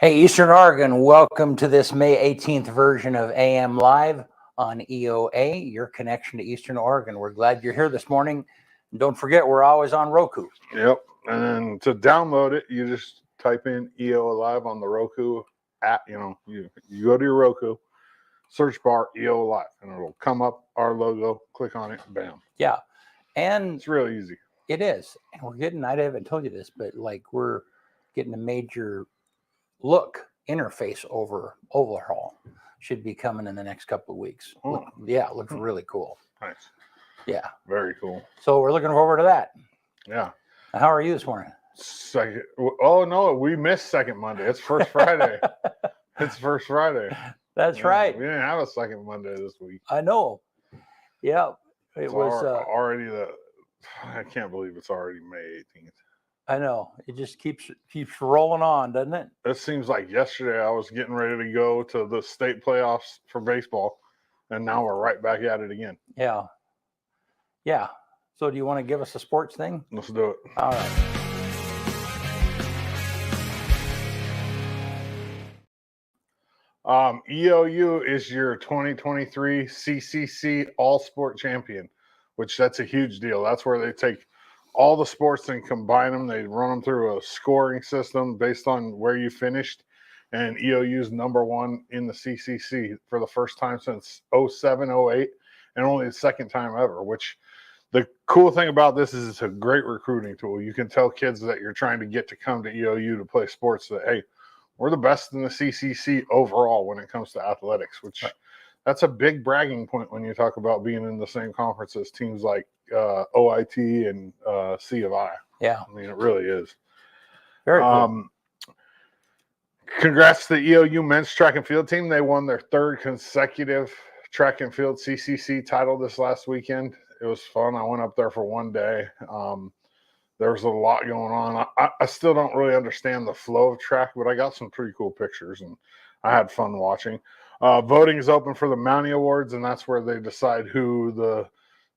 Hey, Eastern Oregon, welcome to this May 18th version of AM Live on EOA, your connection to Eastern Oregon. We're glad you're here this morning. And don't forget, we're always on Roku. Yep. And then to download it, you just type in EO Live on the Roku app. You go to your Roku, search bar EO Live, and it'll come up our logo. Click on it, bam. Yeah. And it's really easy. It is. And we're getting, I haven't told you this, but we're getting a major look interface overhaul. Should be coming in the next couple of weeks. Oh. It looks really cool. Nice. Yeah. Very cool. So we're looking forward to that. Yeah. How are you this morning? Second. Oh, no, we missed second Monday. It's first Friday. It's first Friday. That's right. We didn't have a second Monday this week. I know. Yeah. It was already I can't believe it's already May 18th. I know. It just keeps rolling on, doesn't it? It seems like yesterday I was getting ready to go to the state playoffs for baseball, and now we're right back at it again. Yeah. Yeah. So do you want to give us a sports thing? Let's do it. All right. EOU is your 2023 CCC All-Sport Champion, which that's a huge deal. That's where they take all the sports and combine them. They run them through a scoring system based on where you finished. And EOU's number one in the CCC for the first time since 07, 08, and only the second time ever, which the cool thing about this is it's a great recruiting tool. You can tell kids that you're trying to get to come to EOU to play sports that, hey, we're the best in the CCC overall when it comes to athletics, which that's a big bragging point when you talk about being in the same conference as teams like OIT and C of I. Yeah. I mean, it really is. Very cool. Congrats to the EOU men's track and field team. They won their third consecutive track and field CCC title this last weekend. It was fun. I went up there for one day. There was a lot going on. I still don't really understand the flow of track, but I got some pretty cool pictures, and I had fun watching. Voting is open for the Mountie Awards, and that's where they decide who the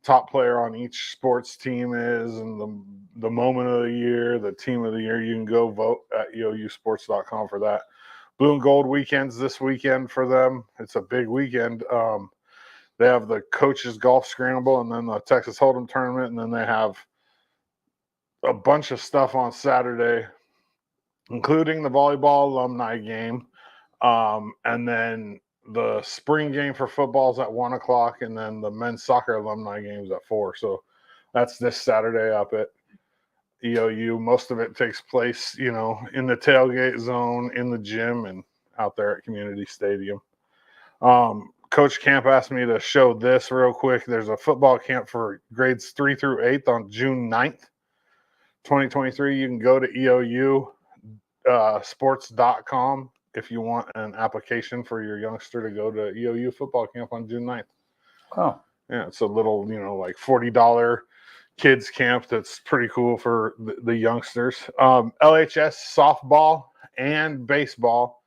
top player on each sports team is and the moment of the year, the team of the year. You can go vote at eousports.com for that. Blue and Gold weekends this weekend for them. It's a big weekend. They have the Coaches Golf Scramble and then the Texas Hold'em Tournament, and then they have a bunch of stuff on Saturday, including the volleyball alumni game, and then the spring game for football is at 1 o'clock, and then the men's soccer alumni game is at 4. So that's this Saturday up at EOU. Most of it takes place, in the tailgate zone, in the gym, and out there at Community Stadium. Coach Camp asked me to show this real quick. There's a football camp for grades 3 through 8 on June 9th, 2023. You can go to EOU sports.com if you want an application for your youngster to go to EOU football camp on June 9th. Oh. Yeah, it's a little, like $40 kids camp that's pretty cool for the youngsters. LHS softball and baseball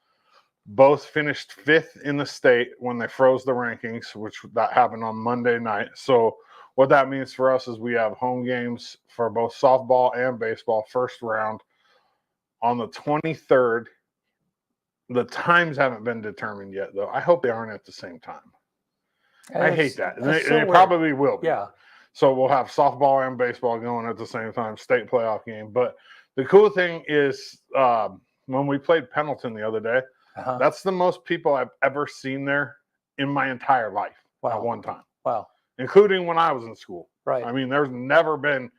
both finished 5th in the state when they froze the rankings, which that happened on Monday night. So what that means for us is we have home games for both softball and baseball first round on the 23rd. The times haven't been determined yet, though. I hope they aren't at the same time. I hate that. They probably will be. Yeah. So we'll have softball and baseball going at the same time, state playoff game. But the cool thing is when we played Pendleton the other day, that's the most people I've ever seen there in my entire life at one time. Wow. Including when I was in school. Right. I mean, there's never been,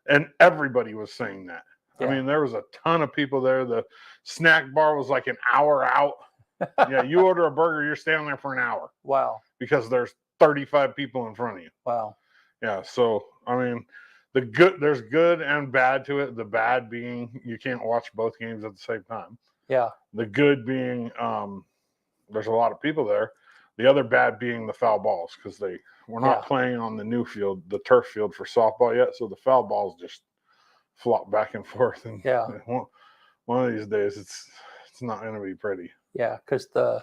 and everybody was saying that. Yeah. I mean, there was a ton of people there. The snack bar was like an hour out. Yeah, you order a burger, you're standing there for an hour. Wow. Because there's 35 people in front of you. Wow. Yeah, so, I mean, there's good and bad to it. The bad being you can't watch both games at the same time. Yeah. The good being there's a lot of people there. The other bad being the foul balls, because we're not playing on the new field, the turf field for softball yet, so the foul balls just flop back and forth. And one of these days, it's not going to be pretty. Yeah, because the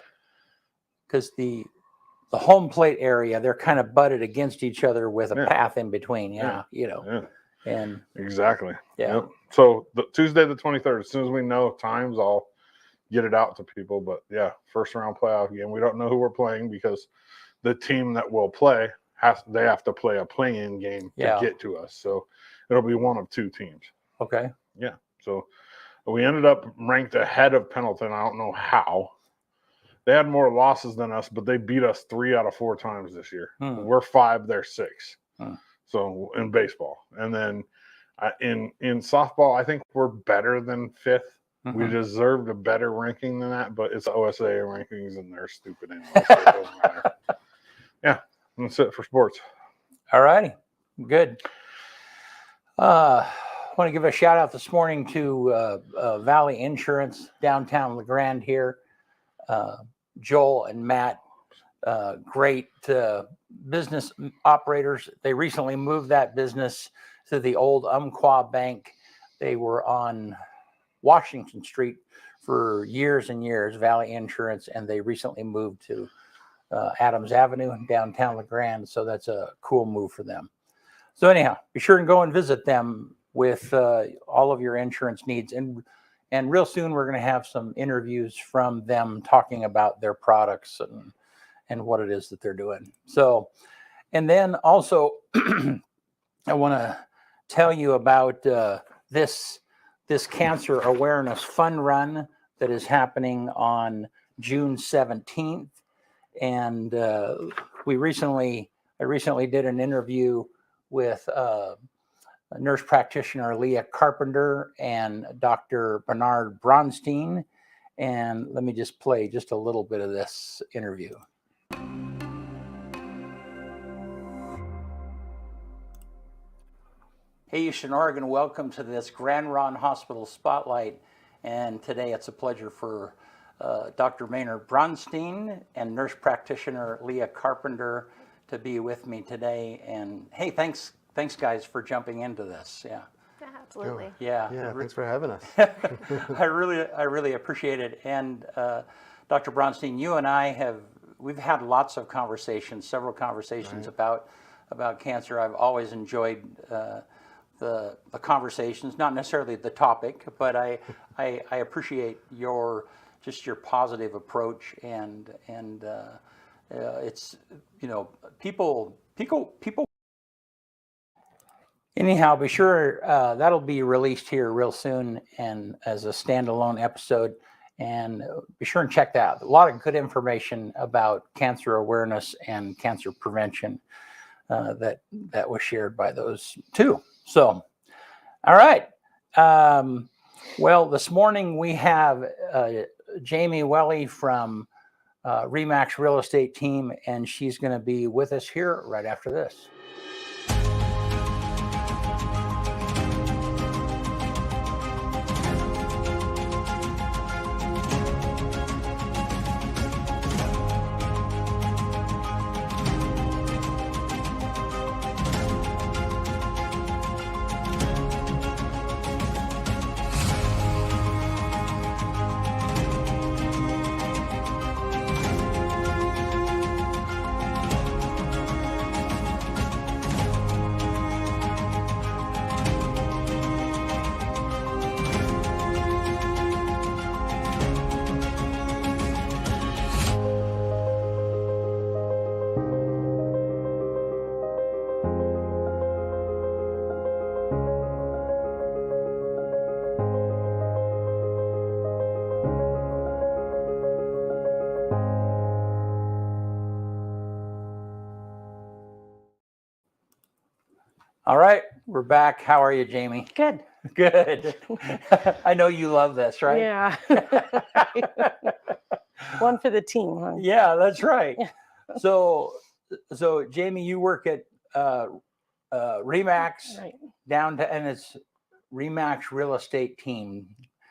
home plate area, they're kind of butted against each other with a path in between. Yeah. And exactly. Yeah. Yep. So Tuesday the 23rd, as soon as we know times, I'll get it out to people. But yeah, first round playoff game. We don't know who we're playing because the team that will play they have to play a play-in game to get to us. So it'll be one of two teams. Okay. Yeah. So we ended up ranked ahead of Pendleton. I don't know how. They had more losses than us, but they beat us 3 out of 4 times this year. We're 5, they're 6. So in baseball, and then in softball, I think we're better than 5th. We deserved a better ranking than that, but it's OSA rankings and they're stupid anyway. So it doesn't matter. Yeah, that's it for sports. All righty, good. I want to give a shout out this morning to Valley Insurance downtown La Grande here. Joel and Matt, great business operators. They recently moved that business to the old Umpqua Bank. They were on Washington Street for years and years, Valley Insurance, and they recently moved to Adams Avenue in downtown La Grande. So that's a cool move for them. So anyhow, be sure and go and visit them with all of your insurance needs. And real soon, we're going to have some interviews from them talking about their products and what it is that they're doing. So, and then also, I want to tell you about this cancer awareness fun run that is happening on June 17th. And I recently did an interview with nurse practitioner Leah Carpenter and Dr. Bernard Bronstein. And let me just play just a little bit of this interview. Hey, Eastern Oregon, welcome to this Grand Ron Hospital Spotlight. And today it's a pleasure for Dr. Maynard Bronstein and nurse practitioner Leah Carpenter to be with me today. And hey, thanks guys for jumping into this. Yeah. Yeah, absolutely. Yeah, thanks for having us. I really appreciate it. And Dr. Bronstein, you and we've had lots of conversations, several conversations about cancer. I've always enjoyed the conversations, not necessarily the topic, but I appreciate your positive approach and it's, people. Anyhow, be sure that'll be released here real soon and as a standalone episode, and be sure and check that out. A lot of good information about cancer awareness and cancer prevention that was shared by those two. So, all right. Well, this morning we have Jamie Welley from REMAX Real Estate Team, and she's going to be with us here right after this. All right, we're back. How are you, Jamie? Good. Good. I know you love this, right? Yeah. One for the team, huh? Yeah, that's right. So Jamie, you work at REMAX and it's REMAX Real Estate Team.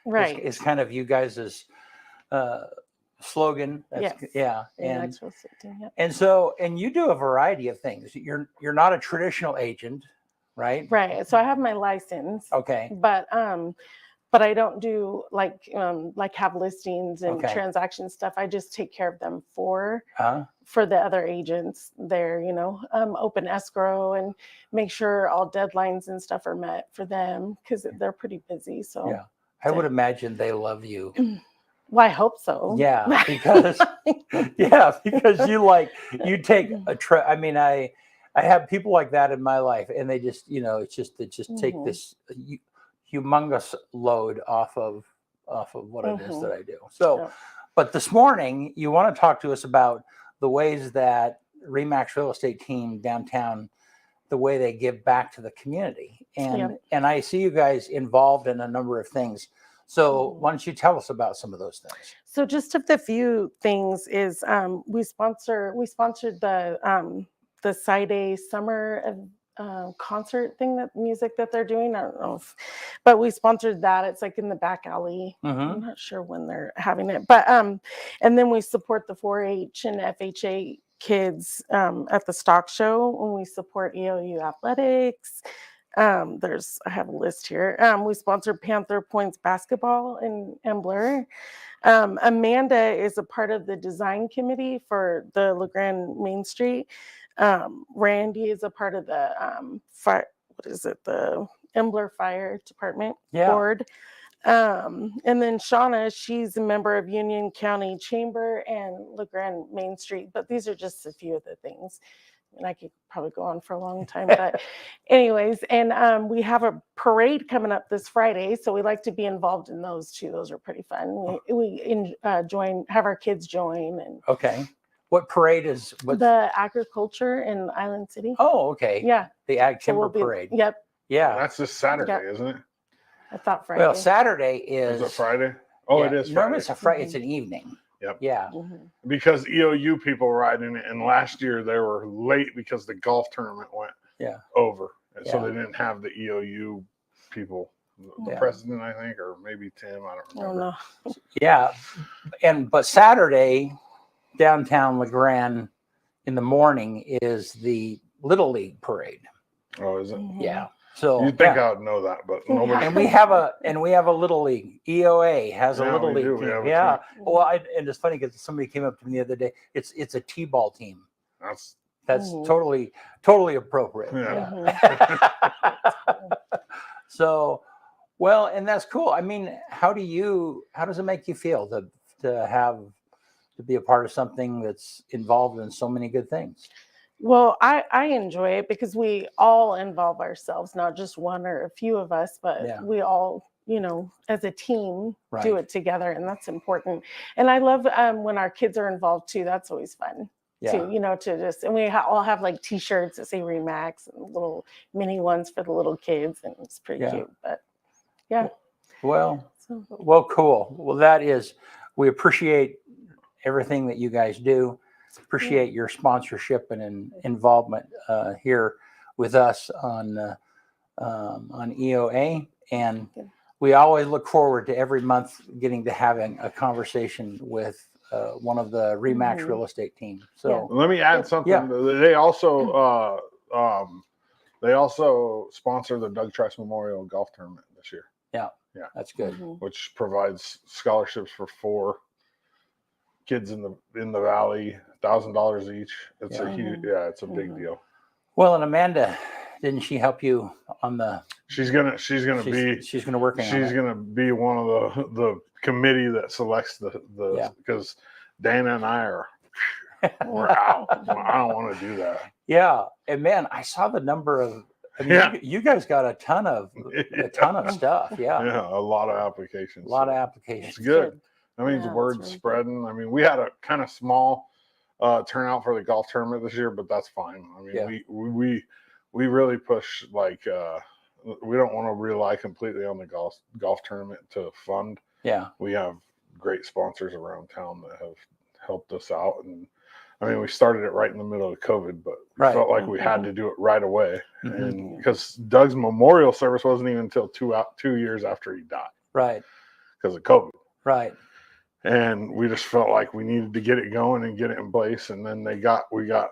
Right. It's kind of you guys' slogan. Yes. Yeah. REMAX Real Estate Team. Yep. And you do a variety of things. You're not a traditional agent, right? Right. So I have my license. Okay. But I don't do like have listings and transaction stuff. I just take care of them for the other agents. They're open escrow and make sure all deadlines and stuff are met for them because they're pretty busy. So yeah, I would imagine they love you. Well, I hope so. Yeah, because you take a trip. I mean, I have people like that in my life, and they just, take this humongous load off of what it is that I do. So, but this morning you want to talk to us about the ways that REMAX real estate team downtown, the way they give back to the community, and I see you guys involved in a number of things. So why don't you tell us about some of those things? So just of the few things is we sponsored the Side summer concert thing, that music that they're doing. I don't know but we sponsored that. It's like in the back alley. I'm not sure when they're having it, but and then we support the 4-H and FHA kids at the stock show, when we support EOU athletics. I have a list here. We sponsor Panther Points basketball in Ambler. Amanda is a part of the design committee for the LeGrand Main Street. Randy is a part of the the Ambler Fire Department board. And then Shauna, she's a member of Union County Chamber and LeGrand Main Street. But these are just a few of the things. And I could probably go on for a long time, but anyways, and we have a parade coming up this Friday, so we like to be involved in those too. Those are pretty fun. We have our kids join. And what parade is the agriculture in Island City? Oh, okay. Yeah, the Ag Timber Parade. Yep. Yeah, that's this Saturday, isn't it? I thought Friday. Well, Saturday is it Friday? Oh, it is Friday. Normally it's a Friday. It's an evening. Yep. Yeah. Because EOU people ride in it, and last year they were late because the golf tournament went over, and so they didn't have the EOU people. The president, I think, or maybe Tim. I don't remember. Oh, no. Yeah, but Saturday, downtown LeGrand, in the morning is the Little League parade. Oh, is it? Yeah. So you'd think I would know that, but nobody. And we have a Little League. EOA has a Little League team. Yeah. Well, and it's funny because somebody came up to me the other day. It's a T-ball team. That's totally appropriate. Yeah. So, well, and that's cool. I mean, how does it make you feel to be a part of something that's involved in so many good things? Well, I enjoy it because we all involve ourselves, not just one or a few of us, but we all, as a team, do it together, and that's important. And I love when our kids are involved too. That's always fun too, and we all have like T-shirts that say REMAX and little mini ones for the little kids, and it's pretty cute. But well, cool. Well, we appreciate everything that you guys do. Appreciate your sponsorship and involvement here with us on EOA, and we always look forward to every month getting to having a conversation with one of the REMAX real estate team. So let me add something. They also sponsor the Doug Trice Memorial Golf Tournament this year. Yeah, that's good. Which provides scholarships for 4 kids in the valley, $1,000 each. It's a huge, it's a big deal. Well, and Amanda, didn't she help you on the? She's gonna work. She's gonna be one of the committee that selects the because Dana and I we're out. I don't want to do that. Yeah, and man, I saw the number of. I mean, you guys got a ton of stuff. Yeah, a lot of applications. It's good. That means word's spreading. I mean, we had a kind of small turnout for the golf tournament this year, but that's fine. I mean, we really push we don't want to rely completely on the golf tournament to fund. Yeah, we have great sponsors around town that have helped us out, and I mean, we started it right in the middle of COVID, but we felt like we had to do it right away, and because Doug's memorial service wasn't even until 2 years after he died, right, because of COVID, right. And we just felt like we needed to get it going and get it in place. And then we got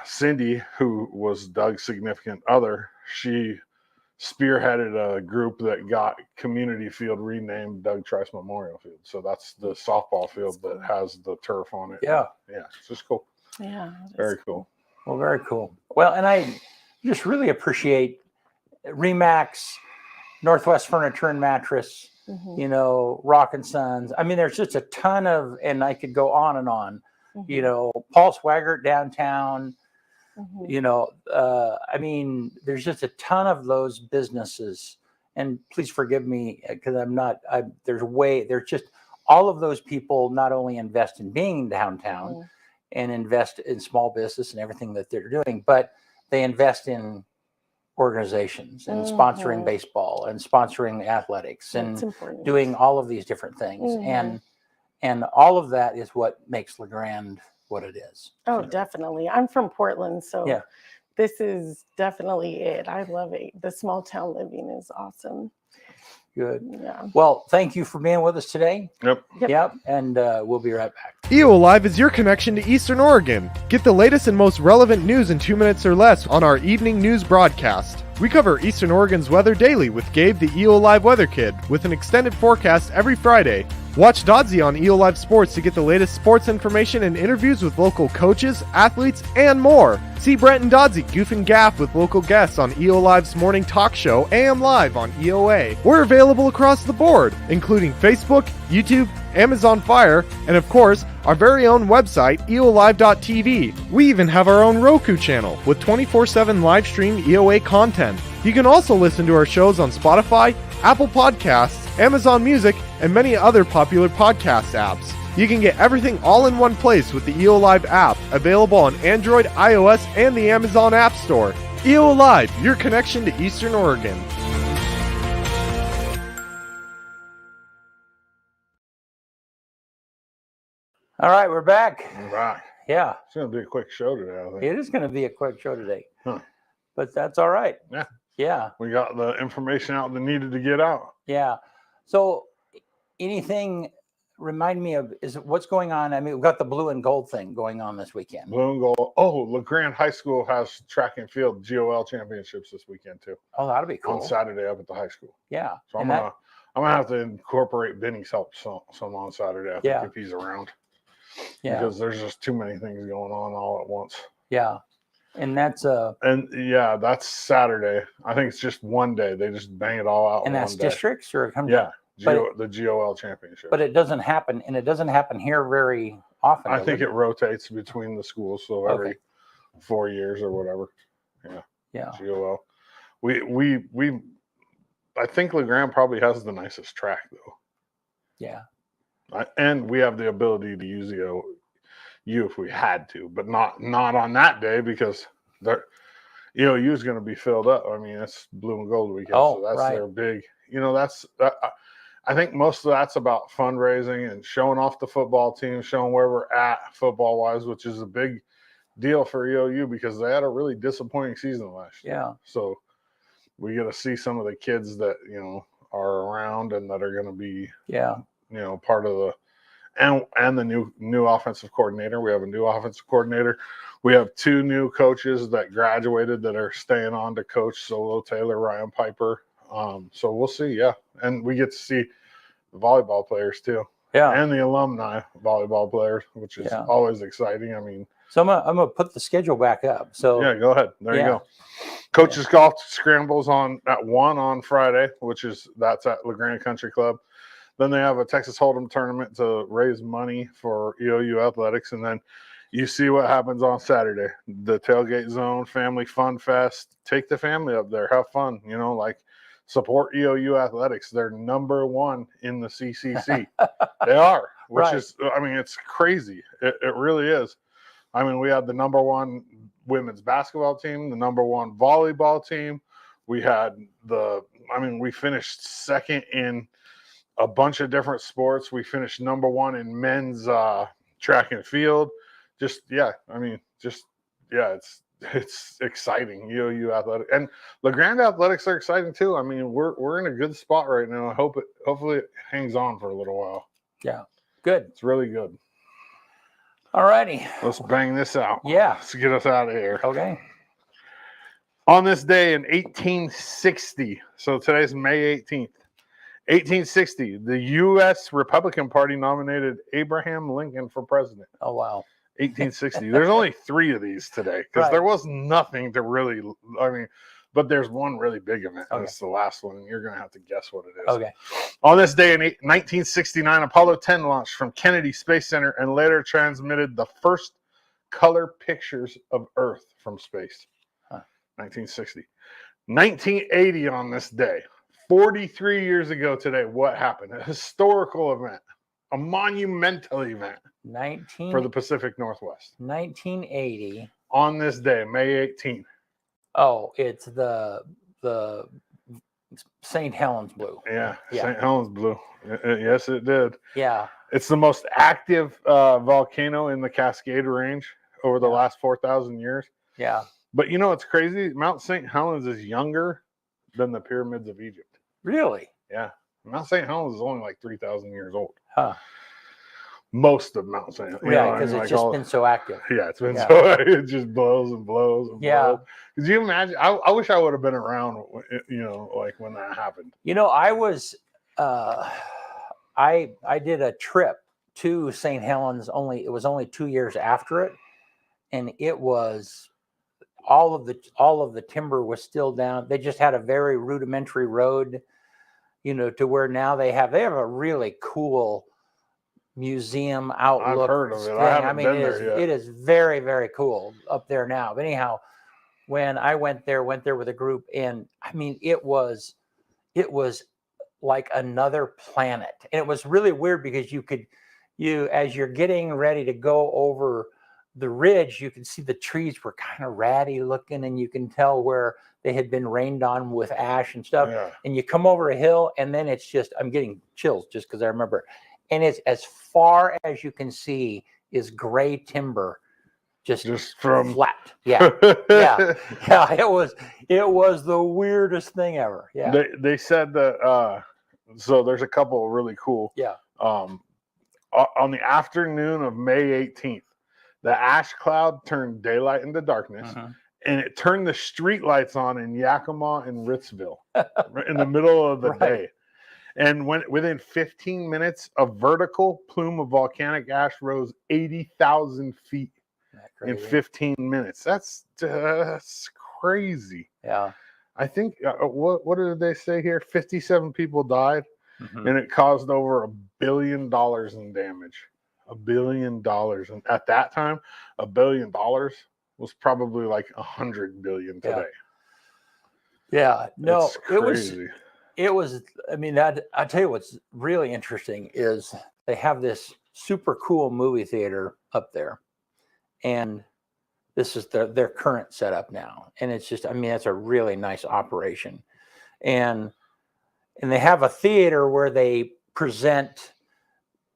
Cindy, who was Doug's significant other. She spearheaded a group that got Community Field renamed Doug Trice Memorial Field. So that's the softball field that has the turf on it. Yeah. It's just cool. Yeah. Very cool. Well, very cool. Well, and I just really appreciate REMAX, Northwest Furniture and Mattress, you know, Rockin' Sons. I mean, there's just a ton of, and I could go on and on, you know, Paul Swaggart downtown, you know, I mean, there's just a ton of those businesses. And please forgive me because there's just all of those people not only invest in being downtown and invest in small business and everything that they're doing, but they invest in organizations and sponsoring baseball and sponsoring athletics and doing all of these different things. And all of that is what makes LeGrand what it is. Oh, definitely. I'm from Portland, so this is definitely it. I love it. The small town living is awesome. Good. Yeah. Well, thank you for being with us today. Yep. And we'll be right back. EO Live is your connection to Eastern Oregon. Get the latest and most relevant news in 2 minutes or less on our evening news broadcast. We cover Eastern Oregon's weather daily with Gabe, the EO Live weather kid, with an extended forecast every Friday. Watch Dodzy on EO Live Sports to get the latest sports information and interviews with local coaches, athletes, and more. See Brent and Dodzy goof and gaff with local guests on EO Live's morning talk show, AM Live on EOA. We're available across the board, including Facebook, YouTube, Amazon Fire, and of course, our very own website, eolive.tv. We even have our own Roku channel with 24/7 live stream EOA content. You can also listen to our shows on Spotify, Apple Podcasts, Amazon Music, and many other popular podcast apps. You can get everything all in one place with the EO Live app, available on Android, iOS, and the Amazon App Store. EO Live, your connection to Eastern Oregon. All right, we're back. All right. Yeah. It's going to be a quick show today, I think. It is going to be a quick show today. But that's all right. Yeah. We got the information out that needed to get out. Yeah. So anything remind me of what's going on? I mean, we've got the blue and gold thing going on this weekend. Blue and gold. Oh, LeGrand High School has track and field GOL championships this weekend too. Oh, that'll be cool. On Saturday up at the high school. Yeah. So I'm gonna have to incorporate Benny's help some on Saturday. I think if he's around. Yeah. Because there's just too many things going on all at once. Yeah. And that's that's Saturday. I think it's just one day. They just bang it all out. And that's districts or the GOL championship. But it doesn't happen, and it doesn't happen here very often. I think it rotates between the schools, so every 4 years or whatever. Yeah. GOL. I think LeGrand probably has the nicest track though. Yeah. And we have the ability to use the U if we had to, but not on that day because EOU is going to be filled up. I mean, it's blue and gold weekend, so that's their big. I think most of that's about fundraising and showing off the football team, showing where we're at football wise, which is a big deal for EOU because they had a really disappointing season last year. Yeah. So we get to see some of the kids that are around and that are going to be part of the. And the new offensive coordinator. We have a new offensive coordinator. We have 2 new coaches that graduated that are staying on to coach Solo Taylor, Ryan Piper. So we'll see, and we get to see the volleyball players too, and the alumni volleyball players, which is always exciting. I mean, so I'm gonna put the schedule back up. So go ahead. There you go. Coaches golf scrambles at 1 on Friday, that's at LeGrand Country Club. Then they have a Texas Hold'em tournament to raise money for EOU athletics. And then you see what happens on Saturday. The Tailgate Zone Family Fun Fest. Take the family up there. Have fun. Support EOU athletics. They're number 1 in the CCC. They are, which is, I mean, it's crazy. It really is. I mean, we had the number 1 women's basketball team, the number 1 volleyball team. We had we finished second in a bunch of different sports. We finished number 1 in men's track and field. It's exciting. EOU athletic and LeGrand athletics are exciting too. I mean, we're in a good spot right now. Hopefully it hangs on for a little while. Yeah, good. It's really good. All righty, let's bang this out. Yeah, let's get us out of here. Okay. On this day in 1860, so today's May 18th. 1860, the U.S. Republican Party nominated Abraham Lincoln for president. Oh, wow. 1860. There's only 3 of these today because there was nothing to really, but there's one really big event. Okay. It's the last one, and you're going to have to guess what it is. Okay. On this day in 1969, Apollo 10 launched from Kennedy Space Center and later transmitted the first color pictures of Earth from space. 1960. 1980 on this day, 43 years ago today, what happened? A historical event, a monumental event for the Pacific Northwest. 1980. On this day, May 18th. Oh, it's the St. Helens blue. Yeah. St. Helens blue. Yes, it did. Yeah. It's the most active volcano in the Cascade Range over the last 4,000 years. Yeah. But you know what's crazy? Mount St. Helens is younger than the pyramids of Egypt. Really? Yeah. Mount St. Helens is only like 3,000 years old. Huh. Most of Mount St. Helens. Yeah, because it's just been so active. Yeah, it's been Yeah. so it just blows and blows and Yeah. blows. Could you imagine? I wish I would have been around, like when that happened. I was I did a trip to St. Helens it was only 2 years after it, and it was all of the timber was still down. They just had a very rudimentary road, to where now they have a really cool museum outlook. I've heard of it. thing. I haven't been there yet. It is very, very cool up there now. But anyhow, when I went there with a group, and I mean, it was like another planet. And it was really weird because as you're getting ready to go over the ridge, you can see the trees were kind of ratty looking, and you can tell where they had been rained on with ash and stuff. Yeah. And you come over a hill, and then it's just, I'm getting chills just because I remember. And it's as far as you can see is gray timber, just from flat. Yeah. Yeah. Yeah. It was the weirdest thing ever. Yeah. They said that so there's a couple of really cool. Yeah. On the afternoon of May 18th, the ash cloud turned daylight into darkness, and it turned the street lights on in Yakima and Ritzville in the middle of the day. And within 15 minutes, a vertical plume of volcanic ash rose 80,000 feet in 15 minutes. That's crazy. Yeah. I think, what did they say here? 57 people died, and it caused over $1 billion in damage. $1 billion. And at that time, $1 billion was probably like 100 billion today. Yeah. No, it's crazy. It was, I mean, I'll tell you what's really interesting is they have this super cool movie theater up there. And this is their current setup now. And it's just, I mean, it's a really nice operation. And they have a theater where they present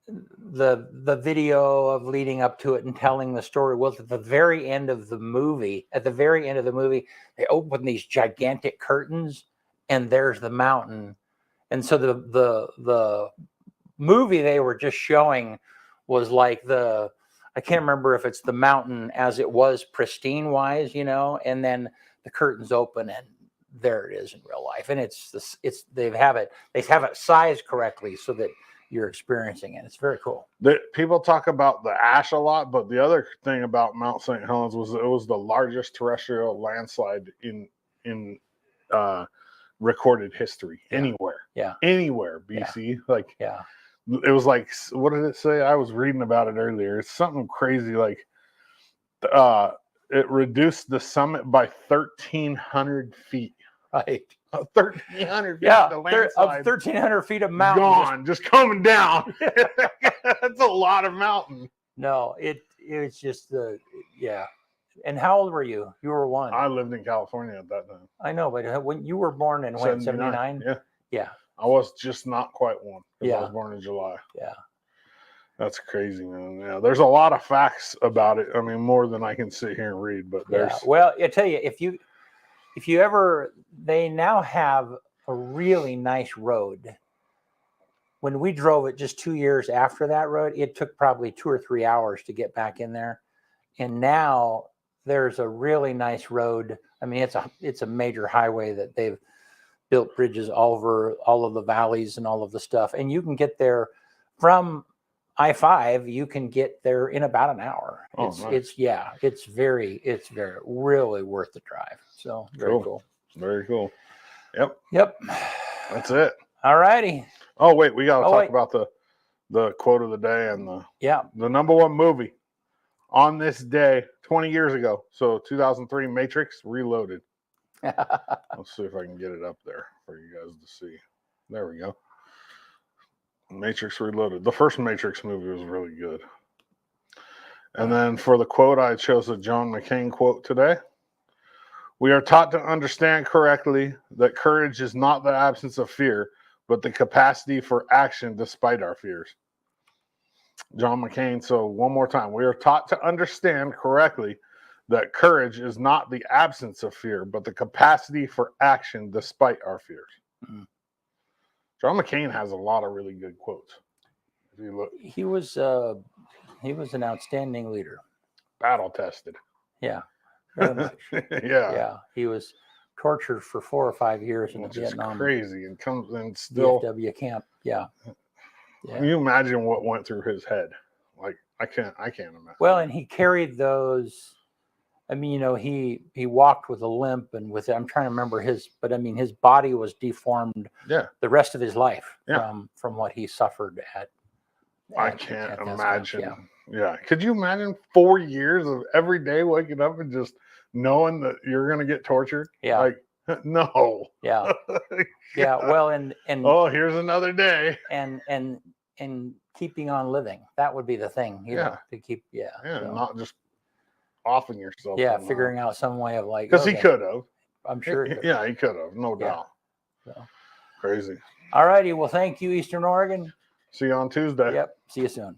the video of leading up to it and telling the story. Well, at the very end of the movie, they open these gigantic curtains, and there's the mountain. And so the movie they were just showing was like I can't remember if it's the mountain as it was pristine wise, and then the curtains open and there it is in real life. And they have it sized correctly so that you're experiencing it. It's very cool. People talk about the ash a lot, but the other thing about Mount St. Helens was it was the largest terrestrial landslide in recorded history anywhere. Yeah. Anywhere, BC. Yeah. It was like, what did it say? I was reading about it earlier. It's something crazy. Like, it reduced the summit by 1,300 feet. Right. 1,300 feet. Yeah. The Of landslide 1,300 feet of mountain. gone, just coming down. That's a lot of mountain. No, it's just yeah. And how old were you? You were one. I lived in California at that time. I know, but when you were born in 79? Yeah. Yeah. I was just not quite one because Yeah. I was born in July. Yeah. That's crazy, man. Yeah, there's a lot of facts about it. I mean, more than I can sit here and read, but there's. Yeah. Well, I tell you, if you ever, they now have a really nice road. When we drove it just 2 years after that road, it took probably 2 or 3 hours to get back in there. And now there's a really nice road. I mean, it's a major highway that they've built bridges all over all of the valleys and all of the stuff. And you can get there from I-5. You can get there in about an hour. Oh, It's very really worth the drive. So very cool. Very cool. Yep. Yep. That's it. All righty. Oh wait, we got to talk wait. about the quote of the day and the number one movie on this day 20 years ago. So 2003 Matrix Reloaded. Let's see if I can get it up there for you guys to see. There we go. Matrix Reloaded. The first Matrix movie was really good. And then for the quote, I chose a John McCain quote today. We are taught to understand correctly that courage is not the absence of fear, but the capacity for action despite our fears. John McCain. So one more time. We are taught to understand correctly that courage is not the absence of fear, but the capacity for action despite our fears. Mm-hmm. John McCain has a lot of really good quotes. If you look, he was an outstanding leader. Battle tested. Yeah. Very much. Yeah. He was tortured for 4 or 5 years in the Which Vietnam. Is crazy and comes and still VFW camp. Yeah. Can you imagine what went through his head? Like I can't imagine. Well, and he carried those. I mean, he walked with a limp and I'm trying to remember his body was deformed. Yeah. The rest of his life from what he suffered at. I can't imagine. Yeah. Could you imagine 4 years of every day waking up and just knowing that you're going to get tortured? Yeah. Like, no. Yeah. Yeah. Well, and oh, here's another day. And keeping on living. That would be the thing, you know, to keep. Yeah. Yeah. So. Not just offing yourself. Yeah. Figuring out some way of because he could have. I'm sure. He could have. No doubt. So. Crazy. All righty. Well, thank you, Eastern Oregon. See you on Tuesday. Yep. See you soon.